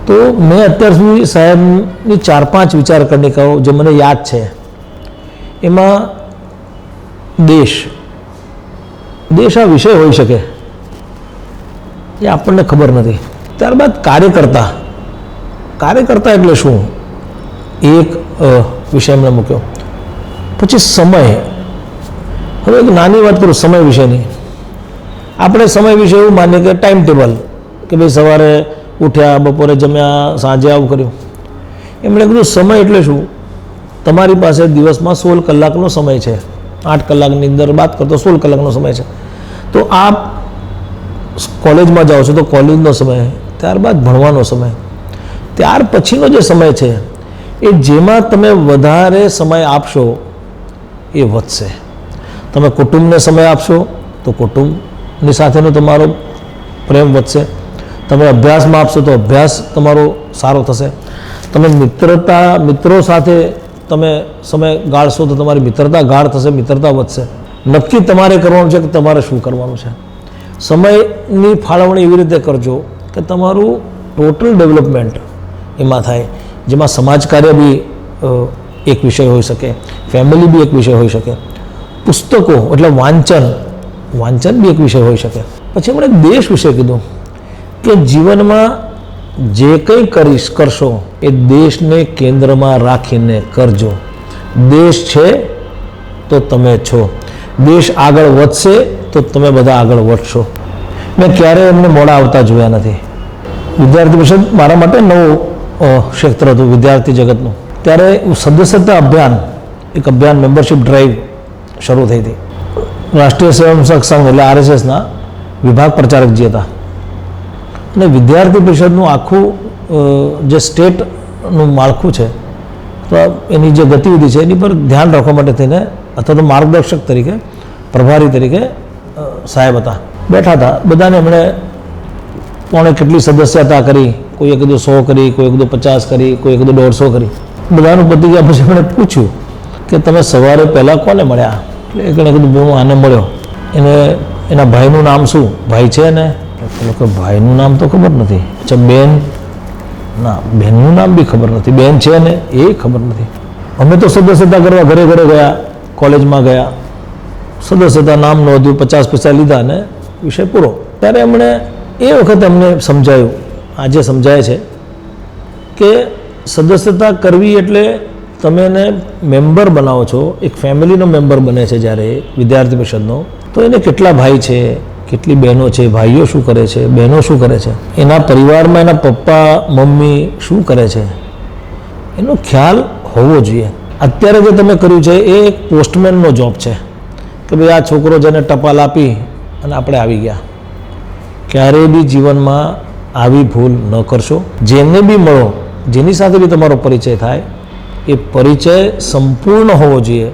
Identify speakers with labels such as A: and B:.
A: તો મેં અત્યાર સુધી સાહેબની 4-5 વિચારકર્ણિકાઓ જે મને યાદ છે એમાં દેશ આ વિષય હોઈ શકે એ આપણને ખબર નથી. ત્યારબાદ કાર્યકર્તા એટલે શું એક વિષય એમણે મૂક્યો. પછી સમય. હવે એક નાની વાત કરું સમય વિશેની. આપણે સમય વિશે એવું માનીએ કે ટાઈમ ટેબલ કે ભાઈ સવારે ઉઠ્યા, બપોરે જમ્યા, સાંજે આવું કર્યું. એમણે કીધું સમય એટલે શું? તમારી પાસે દિવસમાં 16 કલાકનો સમય છે. 8 કલાકની અંદર વાત કરતો 16 કલાકનો સમય છે. તો આપ કોલેજમાં જાઓ છો તો કોલેજનો સમય, ત્યારબાદ ભણવાનો સમય, ત્યાર પછીનો જે સમય છે એ જેમાં તમે વધારે સમય આપશો એ વધશે. તમે કુટુંબને સમય આપશો તો કુટુંબની સાથેનો તમારો પ્રેમ વધશે. તમે અભ્યાસમાં આપશો તો અભ્યાસ તમારો સારો થશે. તમે મિત્રો સાથે તમે સમય ગાળશો તો તમારી મિત્રતા ગાઢ થશે, મિત્રતા વધશે. નક્કી તમારે કરવાનું છે કે તમારે શું કરવાનું છે. સમયની ફાળવણી એવી રીતે કરજો કે તમારું ટોટલ ડેવલપમેન્ટ એમાં થાય, જેમાં સમાજ કાર્ય બી એક વિષય હોઈ શકે, ફેમિલી બી એક વિષય હોઈ શકે, પુસ્તકો એટલે વાંચન બી એક વિષય હોઈ શકે. પછી એમણે દેશ વિશે કીધું કે જીવનમાં જે કંઈ કરશો એ દેશને કેન્દ્રમાં રાખીને કરજો. દેશ છે તો તમે છો. દેશ આગળ વધશે તો તમે બધા આગળ વધશો. મેં ક્યારેય એમને મોડા આવતા જોયા નથી. વિદ્યાર્થી પરિષદ મારા માટે નવું ક્ષેત્ર હતું વિદ્યાર્થી જગતનું. ત્યારે સદસ્યતા અભિયાન, એક અભિયાન મેમ્બરશિપ ડ્રાઈવ શરૂ થઈ હતી. રાષ્ટ્રીય સ્વયંસેવક સંઘ એટલે RSSના વિભાગ પ્રચારકજી હતા અને વિદ્યાર્થી પરિષદનું આખું જે સ્ટેટનું માળખું છે તો એની જે ગતિવિધિ છે એની પર ધ્યાન રાખવા માટે થઈને અથવા તો માર્ગદર્શક તરીકે, પ્રભારી તરીકે સાહેબ હતા, બેઠા હતા. બધાને એમણે કોણે કેટલી સદસ્યતા કરી, કોઈએ કીધું 100 કરી, કોઈએ કીધું 50 કરી, કોઈએ કીધું 150 કરી. બધાનું પતી ગયા પછી એમણે પૂછ્યું કે તમે સવારે પહેલાં કોને મળ્યા? એટલે એણે કીધું હું આને મળ્યો. એના ભાઈનું નામ શું? ભાઈ છે ને? લોકો ભાઈનું નામ તો ખબર નથી. અચ્છા બેન? ના, બહેનનું નામ બી ખબર નથી. બેન છે ને એ ખબર નથી. અમે તો સદસ્યતા કરવા ઘરે ગયા, કોલેજમાં ગયા, સદસ્યતા નામ નોંધ્યું, 50 પૈસા લીધા અને વિષય પૂરો. ત્યારે એમણે એ વખતે અમને સમજાયું, આજે સમજાય છે કે સદસ્યતા કરવી એટલે તમે એને મેમ્બર બનાવો છો, એક ફેમિલીનો મેમ્બર બને છે જ્યારે વિદ્યાર્થી પરિષદનો, તો એને કેટલા ભાઈ છે, કેટલી બહેનો છે, ભાઈઓ શું કરે છે, બહેનો શું કરે છે, એના પરિવારમાં એના પપ્પા મમ્મી શું કરે છે, એનો ખ્યાલ હોવો જોઈએ. અત્યારે જે તમે કર્યું છે એ એક પોસ્ટમેનનો જોબ છે કે ભાઈ આ છોકરો જેને ટપાલ આપી અને આપણે આવી ગયા. ક્યારેય બી જીવનમાં આવી ભૂલ ન કરશો. જેને બી મળો, જેની સાથે બી તમારો પરિચય થાય એ પરિચય સંપૂર્ણ હોવો જોઈએ.